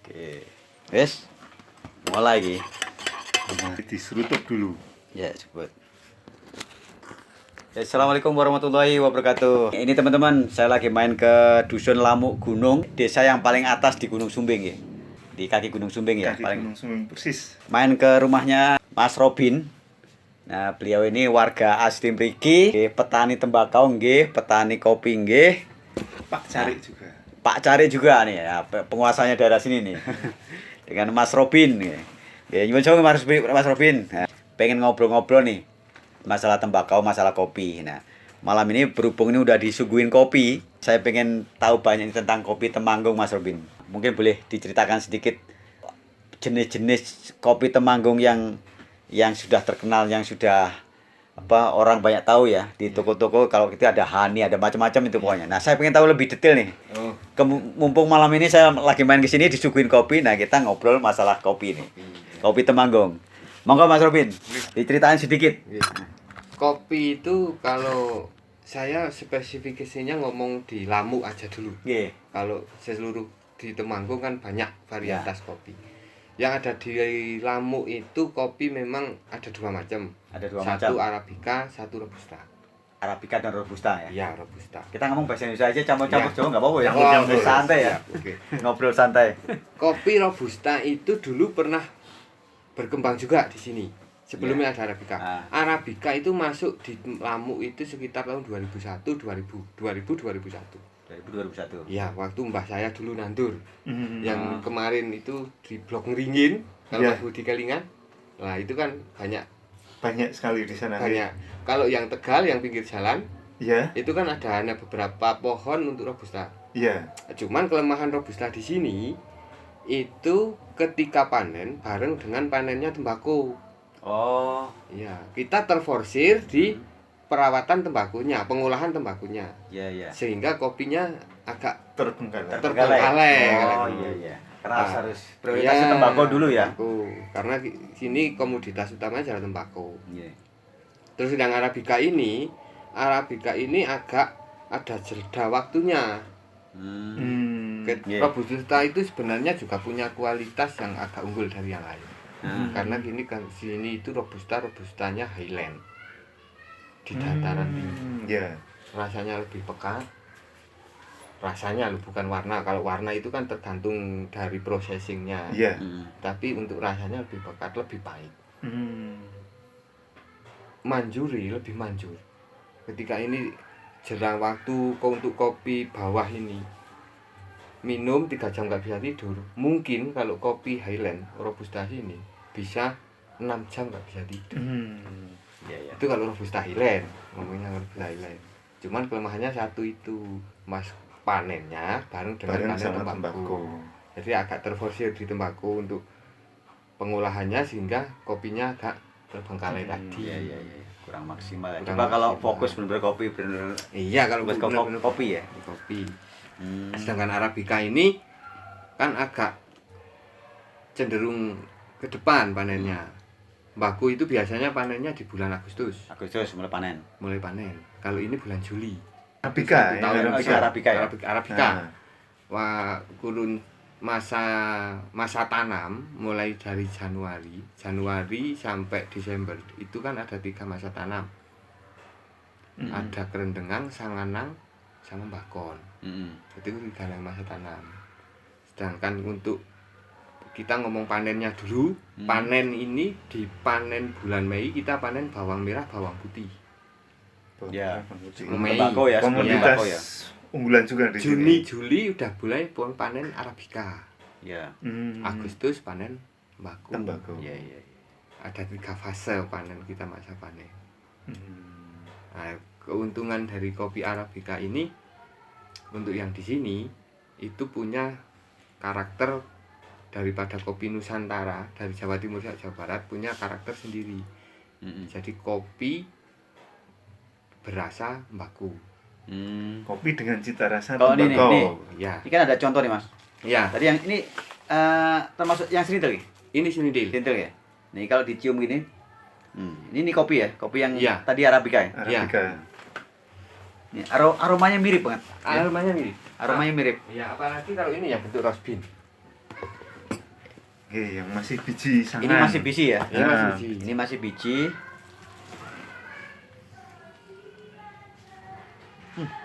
Oke. Wes, mulai lagi. Diseruduk dulu. Ya, sebut. Ya, Assalamualaikum warahmatullahi wabarakatuh. Ini teman-teman, saya lagi main ke Dusun Lamuk Gunung, desa yang paling atas di Gunung Sumbing ya. Di kaki Gunung Sumbing ya, Kaki Gunung Sumbing persis. Main ke rumahnya Mas Robin. Nah, beliau ini warga asli mriki, nggih, petani tembakau nggih, petani kopi nggih. Pak Cari juga. Pak Cari juga nih ya, penguasanya daerah sini nih. Dengan Mas Robin nih. Ya, nyuwun sewu Mas Robin. Nah, pengen ngobrol-ngobrol nih masalah tembakau, masalah kopi. Nah, malam ini berhubung ini udah disuguhin kopi, saya pengen tahu banyak tentang kopi Temanggung, Mas Robin. Mungkin boleh diceritakan sedikit jenis-jenis kopi Temanggung yang sudah terkenal, yang sudah orang banyak tahu ya di toko-toko. Kalau kita ada honey, ada macam-macam itu pokoknya. Nah, saya pengen tahu lebih detail nih. Oh, Mumpung malam ini saya lagi main ke sini disuguhin kopi, nah kita ngobrol masalah kopi nih. Kopi Temanggung. Monggo Mas Robin, diceritain sedikit. Kopi itu kalau saya spesifikasinya ngomong di Lamuk aja dulu. Nggih. Kalau seluruh di Temanggung kan banyak varietas kopi. Yang ada di Lamuk itu kopi memang ada dua macam. Ada dua satu macam. Arabica, satu Robusta. Arabica dan Robusta ya. Iya, Robusta. Kita ngomong bahasa Indonesia aja, campur-campur Ya. Jawa nggak apa-apa ya. Campur-campur. Santai ya. Oke. Ngobrol santai. Kopi Robusta itu dulu pernah berkembang juga di sini. Sebelumnya ada Arabica. Ah. Arabica itu masuk di Lamuk itu sekitar tahun 2001, 2001. 2001. Ya, waktu mbah saya dulu nandur. Yang Ah. kemarin itu di Blok Ngeringin, kalau Ya. Mas Budi Kelingan. Nah, itu kan banyak sekali di sana. banyak. Kalau yang Tegal, yang pinggir jalan, Iya, itu kan ada hanya beberapa pohon untuk Robusta. iya. Cuman kelemahan Robusta di sini itu ketika panen bareng dengan panennya tembakau. Oh, Iya, kita terforsir di perawatan tembakunya, pengolahan tembakunya. iya iya. Sehingga kopinya agak Terbengkalai. Terbengkalai. Oh, iya iya. Karena Ah. harus prioritasnya Iya, tembakau dulu ya. tembakau. Karena sini komoditas utamanya adalah tembakau. Iya. Terus yang Arabica ini agak ada jeda waktunya. Iya. Robusta itu sebenarnya juga punya kualitas yang agak unggul dari yang lain. Karena gini kan sini itu robustanya Highland. Di dataran tinggi. Iya. Rasanya lebih pekat. Rasanya loh, bukan warna. Kalau warna itu kan tergantung dari processingnya. Iya. Tapi untuk rasanya lebih pekat, lebih pahit. Hmm. Manjuri, lebih manjur. Ketika ini jelang waktu untuk kopi bawah ini minum 3 jam nggak bisa tidur. Mungkin kalau kopi Highland Robusta ini bisa 6 jam nggak bisa tidur. Iya iya. Itu kalau Robusta Highland, ngomongnya Robusta Highland. Cuman kelemahannya satu itu, Mas, panennya bareng dengan Bareng panen sama tembakau. tembakau. Jadi agak terforsir di tembakau untuk pengolahannya sehingga kopinya agak terbengkalai tadi. Iya iya iya. Kurang maksimal ya. Kurang Coba kalau maksimal. fokus benar-benar kopi benar-benar Iya, kalau Buat benar-benar kopi ya? kopi. Hmm. Sedangkan Arabica ini kan agak cenderung ke depan panennya. Tembakau itu biasanya panennya di bulan Agustus Agustus mulai panen. mulai panen. Kalau ini bulan Juli. Arabica, Satu tahun ya, Arabica. Arabica ya? Arabica. Nah, Wah, kurun masa tanam mulai dari Januari sampai Desember itu kan ada 3 masa tanam. Ada kerendengan, sanganang, sama bakon. Itu 3 masa tanam. Sedangkan untuk kita ngomong panennya dulu, panen ini dipanen bulan Mei, kita panen bawang merah, bawang putih. Ya. Mei. Tembakau ya, sebelum Komoditas tembakau ya. unggulan juga di Juni, sini. Juli udah mulai panen Arabica. Iya. Agustus panen tembakau. Tembakau. Iya iya. Iya. Ada 3 fase panen kita masa panen. Hmm. Nah, keuntungan dari kopi Arabica ini untuk yang di sini itu punya karakter daripada kopi Nusantara dari Jawa Timur dan Jawa Barat punya karakter sendiri. Jadi kopi berasa tembakau. Kopi dengan cita rasa Kalau ini, tembakau. Ya, Ini kan ada contoh nih Mas. ya. Tadi yang ini termasuk yang sentil ya? Ini senidil. Sentil ya. Nih kalau dicium gini. Ini kopi ya, kopi yang Iya. tadi Arabica ya. Arabica. Ini aromanya mirip banget. Ya. Aromanya mirip. Aromanya mirip. Ya, apalagi kalau ini ya bentuk rose bean. yang masih biji sangan. Ini masih biji ya? Ini masih Nah. biji. Ini masih biji.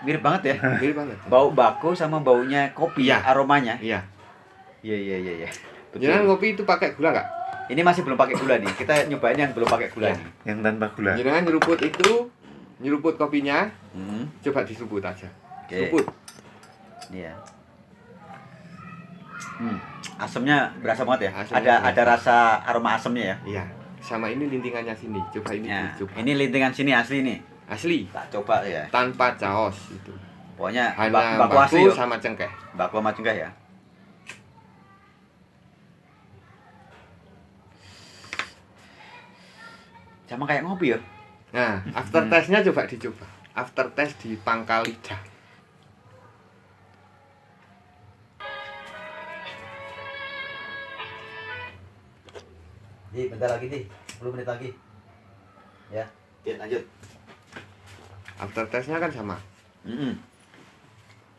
Mirip banget ya. Mirip banget. Bau bako sama baunya kopi, Iya. aromanya. Iya. Iya. Jangan kopi itu pakai gula nggak? Ini masih belum pakai gula nih. Kita nyobain yang belum pakai gula Iya. nih. Yang tanpa gula. Jangan nyeruput kopinya, Hmm. coba diseruput aja. Oke. Seruput. Iya. Asamnya berasa banget ya. Asamnya Ada berasa. rasa aroma asamnya ya. Iya. Sama ini lintingannya sini. Coba ini Ya, dicoba. ini lintingan sini asli nih. Asli. Tak coba ya. Tanpa caos itu. Pokoknya Hanya bako asli baku yuk. sama cengkeh. Bako sama cengkeh ya. Sama kayak ngopi ya. Nah, after taste-nya coba dicoba. After taste di pangkal lidah. Bentar lagi, 10 menit lagi. Ya, lanjut. After taste-nya kan sama.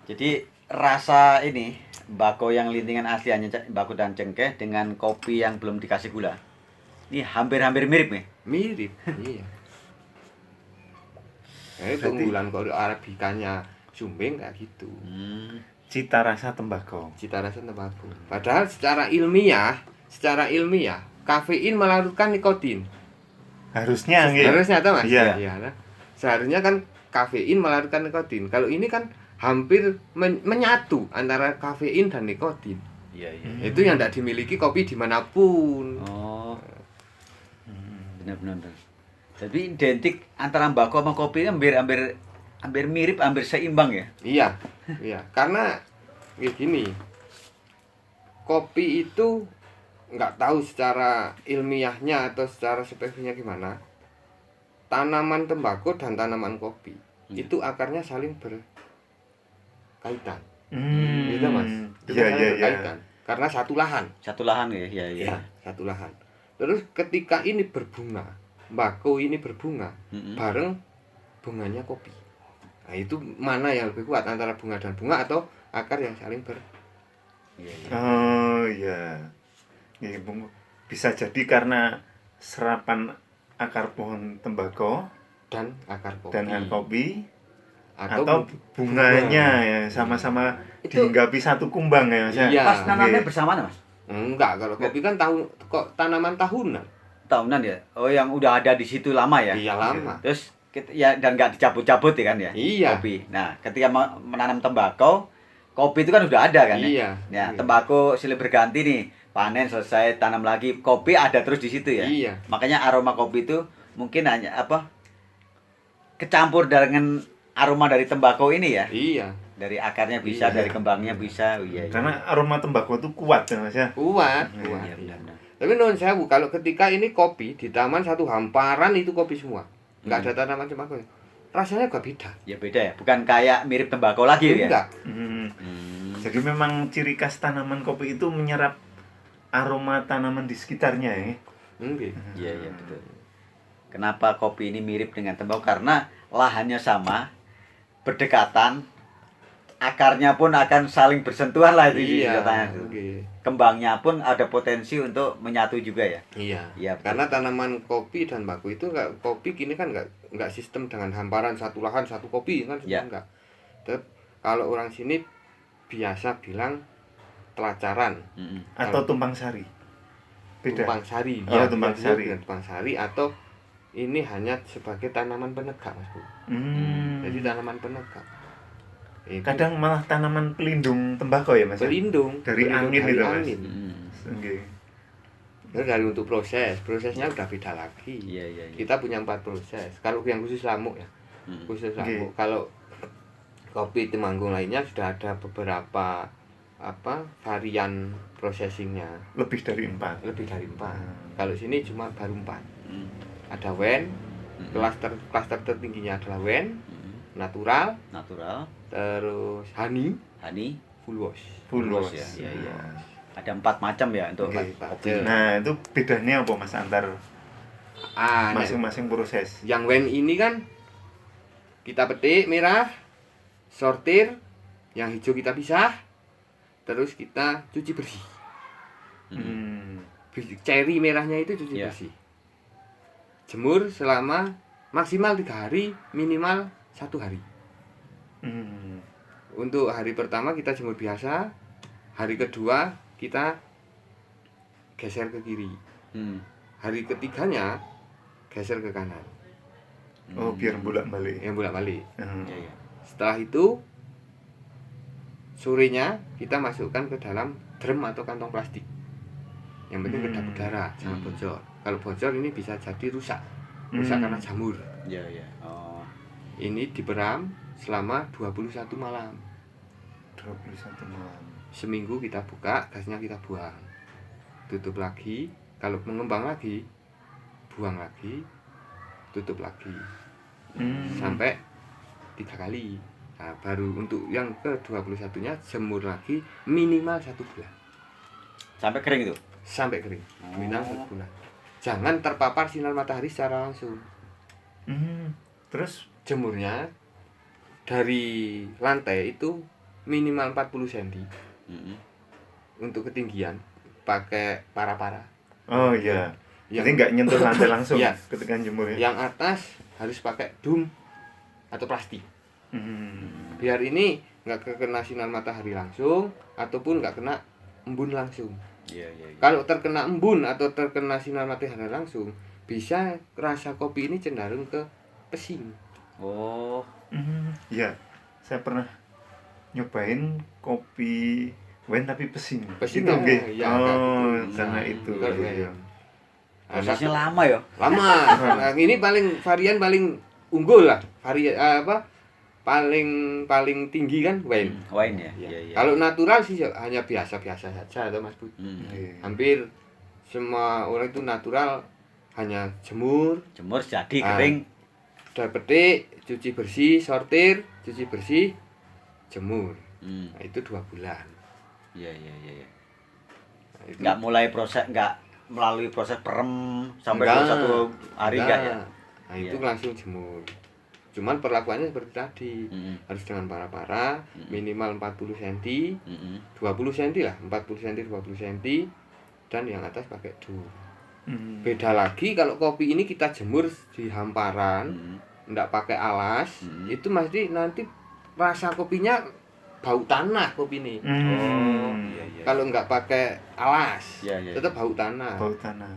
Jadi rasa ini bako yang lintingan asli hanya bako dan cengkeh dengan kopi yang belum dikasih gula. Ini hampir-hampir mirip nih. Mirip. Iya. Keunggulan kalau arabikanya Sumbing kayak gitu. Cita rasa tembakau. Cita rasa tembakau. Padahal secara ilmiah, kafein melarutkan nikotin. Harusnya nggih. Harusnya tahu Mas? Iya. Nah. Seharusnya kan kafein melarutkan nikotin. Kalau ini kan hampir menyatu antara kafein dan nikotin. Iya. Itu yang tidak dimiliki kopi dimanapun. Oh. Benar. Jadi identik antara bako sama kopi ini hampir mirip, hampir seimbang ya. Iya. Karena gini, kopi itu nggak tahu secara ilmiahnya atau secara spesifiknya gimana. Tanaman tembakau dan tanaman kopi itu akarnya saling berkaitan. Gitu Mas. Itu Iya, saling iya, iya. berkaitan. Karena satu lahan. Satu lahan ya. Iya. Satu lahan. Terus ketika ini berbunga, mbako ini berbunga, bareng bunganya kopi. Nah, itu mana yang lebih kuat antara bunga dan bunga atau akar yang saling Iya. Oh iya. Iya, Bung. Bisa jadi karena serapan akar pohon tembakau dan akar kopi. dan kopi atau atau bunganya ya sama-sama Itu- dihinggapi satu kumbang ya Mas ya? Iya. Pas nanamnya Iya. bersamaan Mas? Enggak, kalau kopi kan tanaman tahunan. Tahunan ya. Oh, yang udah ada di situ lama ya. Iya lama. Terus ya dan nggak dicabut-cabut ya kan ya. Iya. Kopi. Nah, ketika menanam tembakau, kopi itu kan udah ada kan ya. Iya. Ya, tembakau silih berganti nih. Panen selesai, tanam lagi, kopi ada terus di situ ya. Iya. Makanya aroma kopi itu mungkin hanya kecampur dengan aroma dari tembakau ini ya. Iya. Dari akarnya bisa, Iya. dari kembangnya bisa. Iya. Karena aroma tembakau itu kuat ya Mas ya? Kuat. Iya, benar. Tapi non sewu, kalau ketika ini kopi di taman satu hamparan itu kopi semua. Enggak ada tanaman tembakau. Rasanya gak beda. Ya beda ya, bukan kayak mirip tembakau lagi ya. Enggak. Jadi memang ciri khas tanaman kopi itu menyerap aroma tanaman di sekitarnya ya. Enggak. Iya, betul. Kenapa kopi ini mirip dengan tembakau? Karena lahannya sama, berdekatan, akarnya pun akan saling bersentuhan lah itu Iya. katanya. Oke. Kembangnya pun ada potensi untuk menyatu juga ya. Iya. Iya, betul. Karena tanaman kopi dan baku itu kopi kini kan enggak sistem dengan hamparan satu lahan satu kopi kan Iya. enggak. Tapi kalau orang sini biasa bilang telacaran, Atau tumpang sari. Beda. tumpang sari. Oh, tumpang biasanya sari. dengan tumpang sari atau ini hanya sebagai tanaman penegak, Mas Bu. Jadi tanaman penegak. Itu Kadang malah tanaman pelindung tembakau ya Mas ya? pelindung Dari angin dari itu, Mas. angin. Nggih. Terus dari untuk prosesnya udah beda lagi. Iya. Kita punya 4 proses. Kalau yang khusus lamuk ya, khusus lamuk. Kalau kopi Temanggung lainnya sudah ada beberapa varian processingnya, Lebih dari 4. lebih dari 4. Kalau sini cuma baru 4. Ada wen, klaster tertingginya adalah wen, natural, Natural, terus honey, full wash. Full wash. ya. Iya. Ada 4 macam ya untuk Oke. kopi. Nah, itu bedanya apa Mas antar Nek, masing-masing proses? yang wen ini kan kita petik merah, sortir, yang hijau kita pisah, terus kita cuci bersih. Ceri merahnya itu cuci Iya. bersih. Jemur selama maksimal 3 hari, minimal 1 hari. Hmm. Untuk hari pertama kita jemur biasa, hari kedua kita geser ke kiri, Hmm. hari ketiganya geser ke kanan, Oh, biar bolak-balik. yang bolak-balik. Hmm. Iya, iya. Setelah itu sorenya kita masukkan ke dalam drum atau kantong plastik. Yang penting kedap udara, jangan bocor. Kalau bocor ini bisa jadi rusak karena jamur. Iya, iya. Oh. Ini diperam selama 21 malam. 21 malam. Seminggu kita buka, gasnya kita buang. Tutup lagi, kalau mengembang lagi, buang lagi, tutup lagi. Sampai 3 kali. Nah, baru untuk yang ke-21-nya jemur lagi minimal 1 bulan. Sampai kering itu. Sampai kering. Minimal Oh. 1 bulan. Jangan terpapar sinar matahari secara langsung. Terus Jemurnya dari lantai itu minimal 40 cm Mm-mm. untuk ketinggian, pakai para-para. oh iya. Jadi Yang, nggak nyentuh lantai langsung Iya. ketika jemur ya. yang atas harus pakai dum atau plastik. Hmm. Biar ini nggak kena sinar matahari langsung ataupun nggak kena embun langsung. Iya, iya, iya. Kalau terkena embun atau terkena sinar matahari langsung, bisa rasa kopi ini cenderung ke pesing. Oh. Iya. Saya pernah nyobain kopi wine tapi pesing. Pesing, Gitu, nggih? ya, oh, kayak gitu. karena Nah, itu. Kalau Iya. wine. Prosesnya lama ya. Lama. Nah, ini varian paling unggul lah. Paling tinggi kan wine. Wine ya. Ya. Iya, iya. Kalau natural sih hanya biasa-biasa saja atau Mas Bud. Iya. Hampir semua orang itu natural hanya jemur, Jemur jadi Ah. kering. udah petik, cuci bersih, sortir, cuci bersih, jemur. Hmm. Nah, itu 2 bulan. Iya, iya, iya, iya. Nah, itu Nggak mulai proses, nggak melalui proses perem sampai Enggak. 21 hari enggak ya? Nah, itu Iya. langsung jemur. Cuman perlakuannya seperti tadi. Mm-mm. Harus dengan para-para, minimal 40 cm, Mm-mm. 20 cm lah, 40 cm, 20 cm, dan yang atas pakai dum. Hmm. Beda lagi kalau kopi ini kita jemur di hamparan, Mm-mm. enggak pakai alas, Hmm. itu pasti nanti rasa kopinya bau tanah kopi ini. Oh, iya, iya. Kalau enggak pakai alas, Iya, iya, tetap bau tanah. Bau tanah.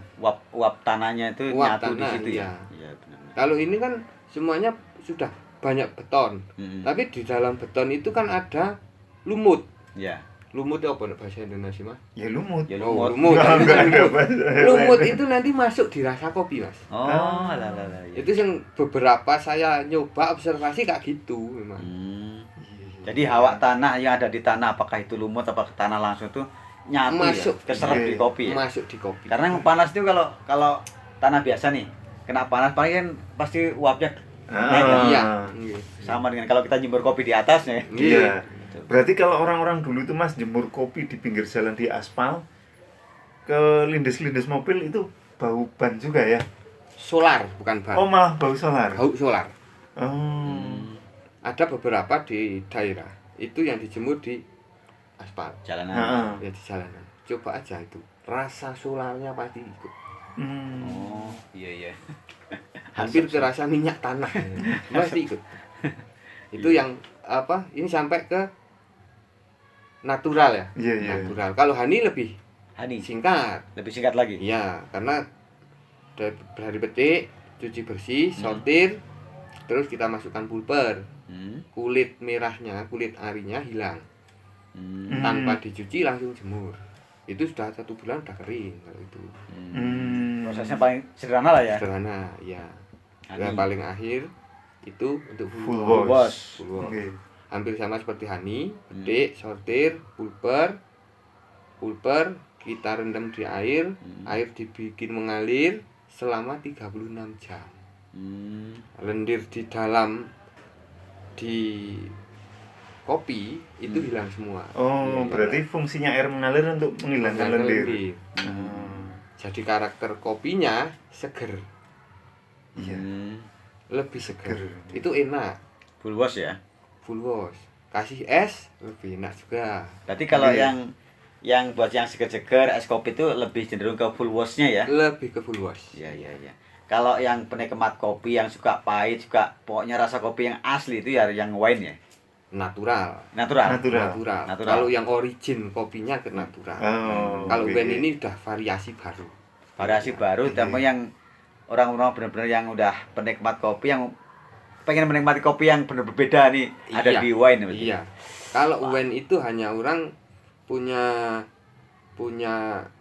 Uap tanahnya itu Uap nyatu di tanah, situ ya. iya. Iya, benar. Kalau ini kan semuanya sudah banyak beton. Mm-mm. Tapi di dalam beton itu kan ada lumut. Iya. Lumut itu apa bahasa Indonesia, Mas? Ya lumut. Ya Oh, lumut. Enggak ada bahasa. Lumut itu nanti masuk di rasa kopi, Mas. Oh, lah lah lah. Iya. Itu yang beberapa saya nyoba observasi kayak gitu memang. Hmm. Iya. Jadi hawa tanah yang ada di tanah, apakah itu lumut apakah tanah langsung itu nyatu Masuk. ya, keserap Iya. di kopi ya. Masuk di kopi. Karena yang panas itu kalau tanah biasa nih, kena panas paling kan pasti uapnya naik kan? Iya. Sama dengan kalau kita jemur kopi di atasnya. Iya. Berarti kalau orang-orang dulu itu Mas jemur kopi di pinggir jalan di aspal ke lindes-lindes mobil itu bau ban juga ya? Solar bukan ban. Oh malah bau solar. Bau solar. Oh. Ada beberapa di daerah itu yang dijemur di aspal. Jalanan. Heeh. Ya di jalanan. Coba aja itu. Rasa solarnya pasti ikut. Oh, iya iya. Hampir terasa minyak tanah. Pasti ikut. Itu yang apa? Ini sampai ke natural ya. Iya, iya. Natural. Kalau honey lebih Hani, singkat. lebih singkat lagi. Iya, karena dari petik, cuci bersih, sortir, terus kita masukkan pulper. Hmm. Kulit merahnya, kulit arinya hilang. Hmm. Tanpa dicuci langsung jemur. Itu sudah 1 bulan udah kering kalau itu. Prosesnya paling sederhana lah ya. Sederhana, ya. Honey. Yang paling akhir itu untuk Full wash. wash. Full wash. Oke. Hampir sama seperti honey, petik, sortir, pulper, kita rendam di air, air dibikin mengalir selama 36 jam. Hmm. Lendir di dalam di kopi itu hilang semua. Oh, berarti fungsinya air mengalir untuk menghilangkan lendir. Jadi karakter kopinya seger, Iya. Hmm. lebih seger. Seger. Itu enak, Full wash ya. full wash. Kasih es lebih enak juga. Berarti kalau Iya. yang yang buat yang seger-seger es kopi itu lebih cenderung ke full wash-nya ya. Lebih ke full wash. Iya, iya, iya. Kalau yang penikmat kopi yang suka pahit, suka pokoknya rasa kopi yang asli itu ya yang wine ya. Natural. Natural. Natural. Natural. Kalau yang origin kopinya ke natural. Oh, Kalau oke. wine ini udah variasi baru. Variasi baru, tapi yang orang-orang benar-benar yang udah penikmat kopi yang pengen menikmati kopi yang benar berbeda nih ada Iya. di wine berarti. Iya. Kalau wine itu hanya orang punya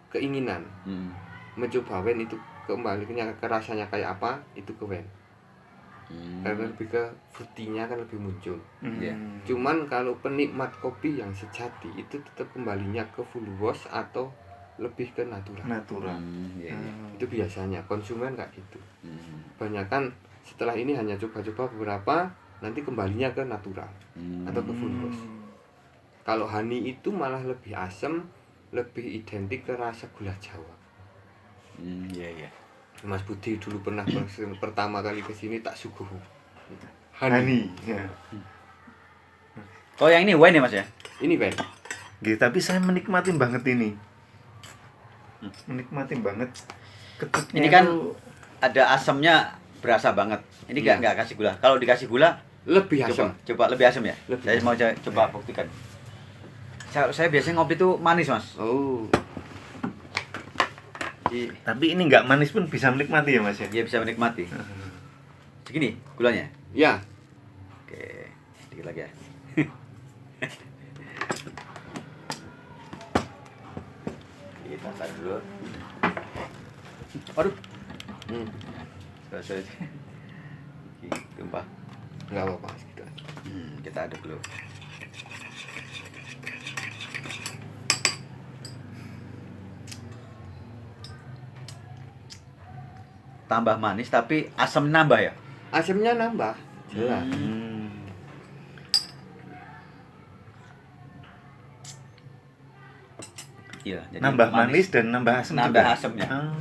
keinginan Hmm. mencoba wine itu kembalinya ke rasanya kayak apa itu ke wine. Karena lebih ke fruity-nya kan lebih muncul. Iya. Cuman kalau penikmat kopi yang sejati itu tetap kembalinya ke full wash atau lebih ke natural. Natural. Iya, iya. Itu biasanya konsumen kayak gitu. Hmm. Banyak kan setelah ini hanya coba-coba beberapa nanti kembalinya ke natural atau ke full wash. Kalau honey itu malah lebih asam, lebih identik ke rasa gula Jawa. Iya, iya. Mas Budi dulu pernah pertama kali ke sini tak suguh. Honey. Ya. Oh, yang ini wine ya, Mas ya? Ini wine. Gitu, tapi saya menikmati banget ini. Menikmati banget. Ketiknya Ini kan itu ada asamnya berasa banget. Ini nggak kasih gula. Kalau dikasih gula Lebih asam. coba lebih asam ya. Lebih Saya asam. mau coba buktikan. Saya biasanya ngopi itu manis, Mas. Oh, tapi ini nggak manis pun bisa menikmati ya Mas ya. Dia bisa menikmati. Segini gulanya. ya. Oke, sedikit lagi ya. Kita tarik dulu. Aduh, Hmm. sorry. Tumpah. Enggak apa-apa gitu. Kita aduk dulu. Tambah manis tapi asam nambah ya. Asamnya nambah. Jelas. Iya, jadi Nambah manis dan nambah asam Nambah juga. asamnya. Ah,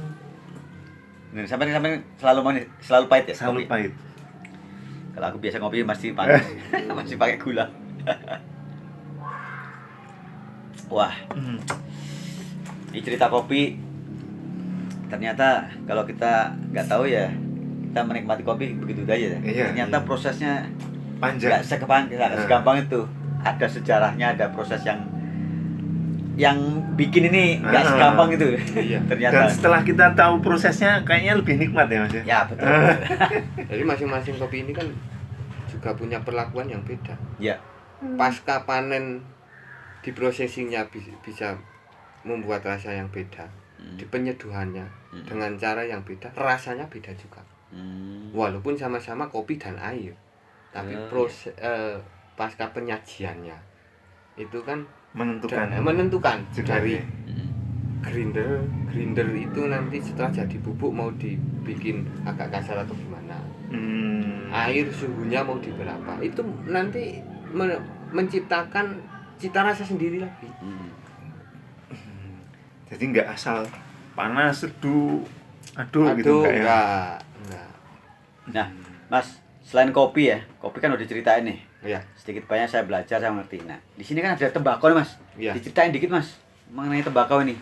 Nih, sampai selalu manis, selalu pahit ya. selalu kopi? pahit. Kalau aku biasa ngopi masih panas, masih pakai gula. Wah, di cerita kopi ternyata kalau kita nggak tahu ya kita menikmati kopi begitu aja ya. Iya, Ternyata iya. prosesnya Panjang. nggak segampang itu. Ada sejarahnya, ada proses yang bikin ini nggak segampang itu. Iya. Ternyata. Dan setelah kita tahu prosesnya kayaknya lebih nikmat ya Mas ya. Ya betul. Jadi masing-masing kopi ini kan juga punya perlakuan yang beda. Ya. Pasca panen di processingnya bisa membuat rasa yang beda. Di penyeduhannya dengan cara yang beda, rasanya beda juga. Walaupun sama-sama kopi dan air, tapi pasca penyajiannya itu kan menentukan Juga, dari ya. grinder itu nanti setelah jadi bubuk mau dibikin agak kasar atau gimana, air suhunya mau di berapa, itu nanti menciptakan cita rasa sendiri lagi. Jadi nggak asal panas, seduh, aduh gitu enggak ya. enggak. Nah, Mas, selain kopi ya, kopi kan udah diceritain nih. Ya, Sedikit banyak saya belajar, saya ngerti. Nah, di sini kan ada tembakau nih, Mas. Iya. Diceritain dikit, Mas, mengenai tembakau ini.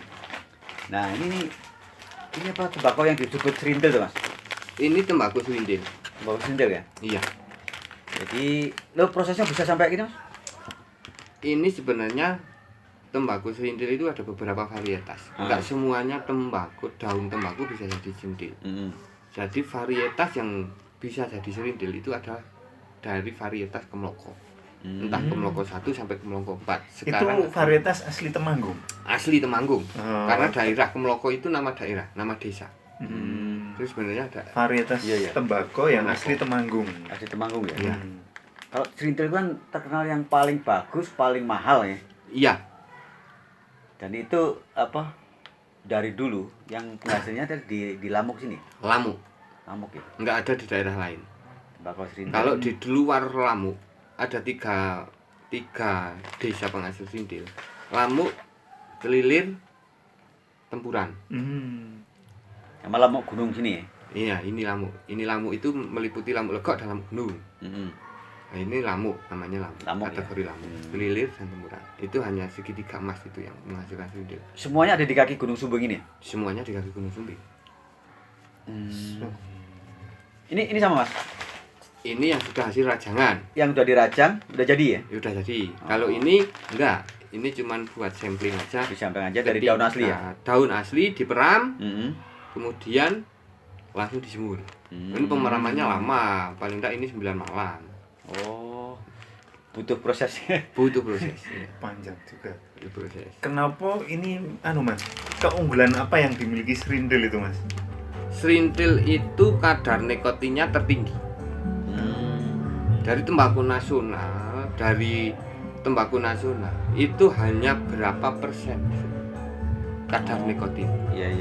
Nah, ini apa tembakau yang disebut serintil tuh, Mas? ini tembakau serindil. Tembakau serintil ya. Iya. Jadi, lo prosesnya bisa sampai gini, Mas? Ini sebenarnya tembakau serindil itu ada beberapa varietas. Enggak semuanya daun tembakau bisa jadi serindil. Jadi varietas yang bisa jadi serindil itu ada dari varietas Kemloko. Entah Kemloko 1 sampai Kemloko 4. Sekarang Itu varietas asli Temanggung. asli Temanggung. Oh. Karena daerah Kemloko itu nama daerah, nama desa. Terus sebenarnya ada Varietas Iya, iya. tembakau yang asli Temanggung. Asli Temanggung ya. Iya. Kalau serintil kan terkenal yang paling bagus, paling mahal ya. Iya, Dan itu apa? Dari dulu yang penghasilnya ada di Lamuk sini. Lamuk. Lamuk ya. Enggak ada di daerah lain. Tembakau serintil. Kalau di luar Lamuk ada tiga desa penghasil serindil. Lamuk, Kelilir, Tempuran. Sama Lamuk Gunung sini ya. Iya, ini Lamuk. Ini Lamuk itu meliputi Lamuk Legok dan Lamuk Gunung. Nah, ini lamuk, namanya lamuk, Lamuk, kategori lamuk, belilir dan temurang. Itu hanya segitiga emas itu yang menghasilkan serintil. Semuanya ada di kaki Gunung Sumbing ini. Semuanya di kaki Gunung Sumbing. Ini sama Mas. Ini yang sudah hasil rajangan. Yang udah dirajang, udah jadi ya? Ya udah jadi. Kalau ini enggak, ini cuman buat sampling aja. Disamping aja dari daun asli ya. Nah, daun asli diperam, Mm-mm. kemudian langsung dijemur. Ini pemeramannya lama, paling enggak ini 9 malam. Oh, butuh prosesnya. Butuh proses. Ya. Panjang juga. Butuh proses. Kenapa ini Mas? Keunggulan apa yang dimiliki serintil itu, Mas? Serintil itu kadar nikotinnya tertinggi. Dari tembakau nasional itu hanya berapa persen kadar nikotin. Iya.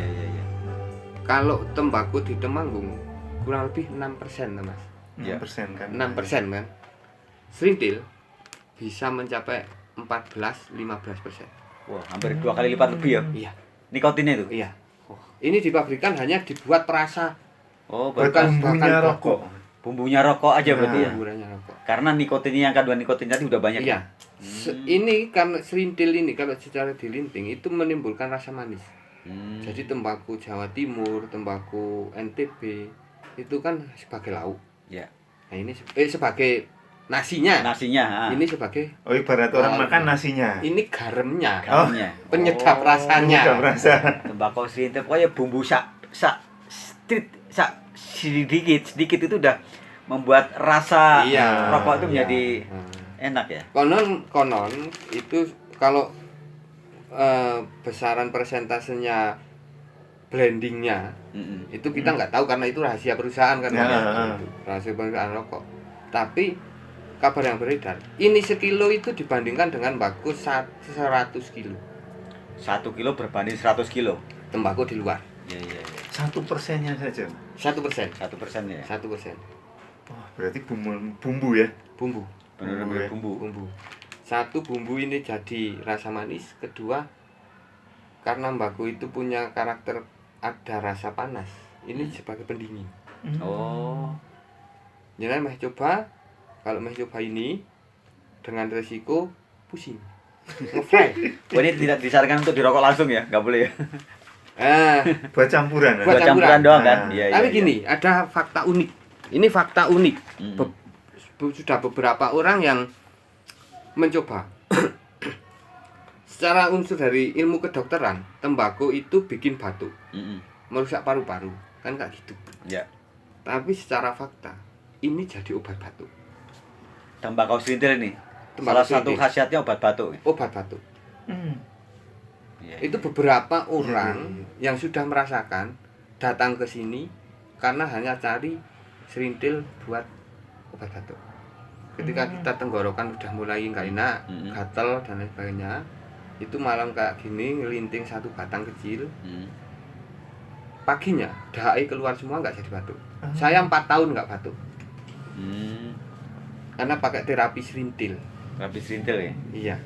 Kalau tembakau di Temanggung kurang lebih 6%, Mas. 6% kan? 6% kan. Serintil bisa mencapai 14-15%. Wah, hampir 2 kali lipat lebih ya. Iya, Nikotinnya itu. iya. Ini di pabrikan hanya dibuat perasa, Oh, Buat bukan bumbunya bahkan rokok. bumbunya rokok aja berarti ya. bumbunya rokok. Karena nikotinnya yang kandungan nikotin tadi udah banyak. Iya. Ini karena serintil ini kalau secara dilinting itu menimbulkan rasa manis. Jadi tembakau Jawa Timur, tembakau NTB itu kan sebagai lauk. Ya. Nah ini sebagai nasinya. Nasinya. Ini sebagai Oh, ibarat orang Oh, makan nasinya. ini garamnya, Garamnya. penyedap rasanya. Udah merasa. Tembakau serintil pokoknya bumbu sedikit itu udah membuat rasa Iya, rokok itu iya. menjadi enak ya. Konon itu kalau besaran persentasenya blendingnya Mm-mm. itu kita nggak tahu karena itu rahasia perusahaan kan, Ya, Mas. ya. Rahasia perusahaan rokok. Tapi kabar yang beredar ini sekilo itu dibandingkan dengan baku 100 kilo 1 kilo berbanding 100 kilo. tembakau di luar. Iya. 1%-nya saja. 1%. 1% ya. 1%. Wah, berarti bumbu ya. Bumbu. Benar-benar ya. bumbu. Bumbu. Satu, bumbu ini jadi rasa manis. Kedua, karena mbakku itu punya karakter ada rasa panas. Ini sebagai pendingin. Oh. Jangan meh coba. Kalau meh coba ini dengan resiko pusing. Ngefly. Oh, ini tidak disarankan untuk dirokok langsung ya, nggak boleh ya. Buat campuran. Buat Buat campuran doang kan? Nah. Iya. Tapi iya. gini, ada fakta unik. Ini fakta unik. Sudah beberapa orang yang mencoba. Secara unsur dari ilmu kedokteran, tembakau itu bikin batuk, merusak paru-paru, kan nggak gitu. Ya. Tapi secara fakta, ini jadi obat batuk. Tembakau serintil ini. Tembakau Salah satu serintil. khasiatnya obat batuk. Obat batuk. Iya. Itu beberapa orang yang sudah merasakan datang ke sini karena hanya cari serintil buat obat batuk. Ketika kita tenggorokan udah mulai nggak enak, gatel dan lain sebagainya, itu malam kayak gini ngelinting satu batang kecil, paginya dahai keluar semua nggak jadi batuk. Saya 4 tahun nggak batuk karena pakai terapi serintil. Terapi serintil ya. Iya.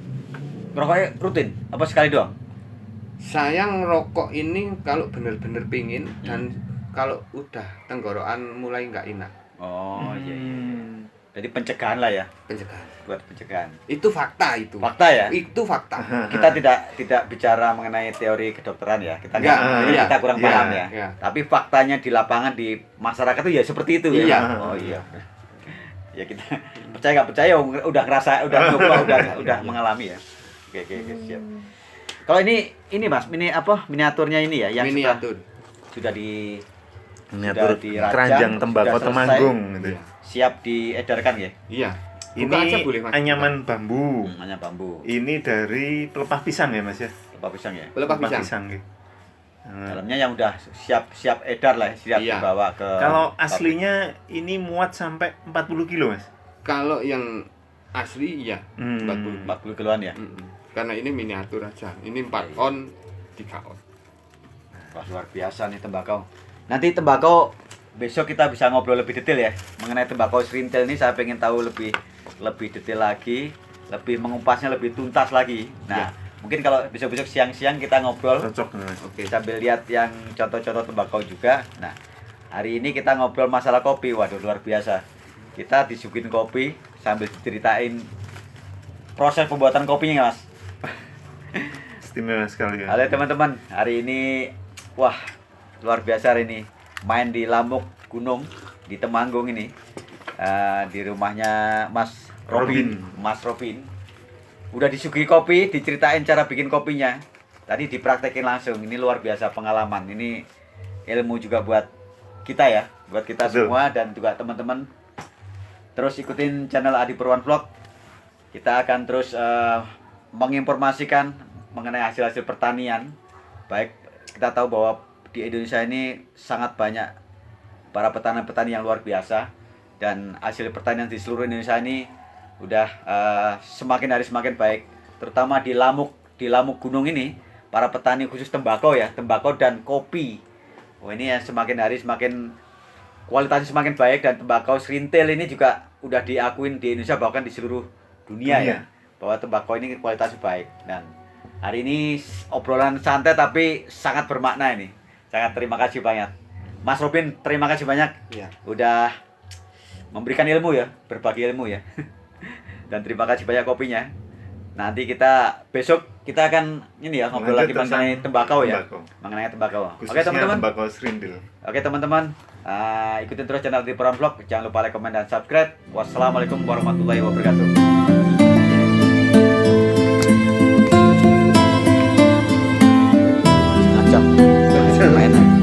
Ngerokoknya rutin? Apa sekali doang? Saya ngerokok ini kalau bener-bener pingin dan kalau udah tenggorokan mulai nggak enak. Oh iya. Jadi pencegahan lah ya, Pencegahan. buat pencegahan. Itu fakta itu. Fakta ya. Itu fakta. Kita tidak bicara mengenai teori kedokteran ya. Kita Enggak, iya. kita kurang Iya, paham ya. iya. Tapi faktanya di lapangan di masyarakat itu ya seperti itu Iya. ya. Oh iya. Ya kita percaya nggak percaya udah ngerasa udah nyoba udah mengalami ya. Oke siap. Kalau ini Mas, ini apa miniaturnya ini ya yang Miniatur. sudah di Miniatur dirajang, keranjang tembakau sudah selesai. Temanggung gitu. Iya. siap diedarkan ya. Iya. Buka aja boleh, Ini Mas. anyaman bambu. Hanya bambu, Ini dari pelepah pisang ya, Mas ya? pelepah pisang ya. Pelepah pisang. gitu. Dalamnya yang udah siap edar lah, siap Iya. dibawa ke. Kalau pabrik. aslinya ini muat sampai 40 kilo, Mas. Kalau yang asli iya 40. 40 kiloan ya. Karena ini miniatur aja. Ini 4 on, 3 on. Wah, luar biasa nih tembakau. Nanti tembakau besok kita bisa ngobrol lebih detail ya mengenai tembakau serintil ini. Saya pengen tahu lebih detail lagi, lebih mengumpasnya lebih tuntas lagi. Nah, mungkin kalau besok-besok siang-siang kita ngobrol Cocok, Mas. Oke. sambil lihat yang contoh-contoh tembakau juga. Nah, hari ini kita ngobrol masalah kopi. Waduh, luar biasa. kita disuguhin kopi sambil diceritain proses pembuatan kopinya ya, Mas. Istimewa sekali ya. Halo teman-teman, hari ini wah luar biasa hari ini main di Lamuk Gunung di Temanggung ini. Di rumahnya Mas Robin. Mas Robin udah disuguhi kopi, diceritain cara bikin kopinya. Tadi dipraktekin langsung. Ini luar biasa pengalaman. Ini ilmu juga buat kita ya, buat kita Betul. semua dan juga teman-teman. Terus ikutin channel Adi Purwan Vlog. Kita akan terus menginformasikan mengenai hasil-hasil pertanian. Baik, kita tahu bahwa di Indonesia ini sangat banyak para petani-petani yang luar biasa, dan hasil pertanian di seluruh Indonesia ini udah semakin hari semakin baik, terutama di Lamuk Gunung ini. Para petani khusus tembakau ya, tembakau dan kopi, ini ya semakin hari semakin kualitasnya semakin baik, dan tembakau serintil ini juga udah diakuin di Indonesia bahkan di seluruh dunia ya, bahwa tembakau ini kualitasnya baik. Dan hari ini obrolan santai tapi sangat bermakna ini. Sangat terima kasih banyak Mas Robin, terima kasih banyak Iya. udah memberikan ilmu ya, berbagi ilmu ya. Dan terima kasih banyak kopinya. Nanti besok kita akan ini ya ngobrol lagi Lanjut mengenai tentang tembakau ya. tembakau. Mengenai tembakau. Oke Khususnya teman-teman. tembakau serindil. Oke teman-teman. Ikutin terus channel Adi Purwan Vlog. Jangan lupa like, komen, dan subscribe. Wassalamualaikum warahmatullahi wabarakatuh. Acap. Main.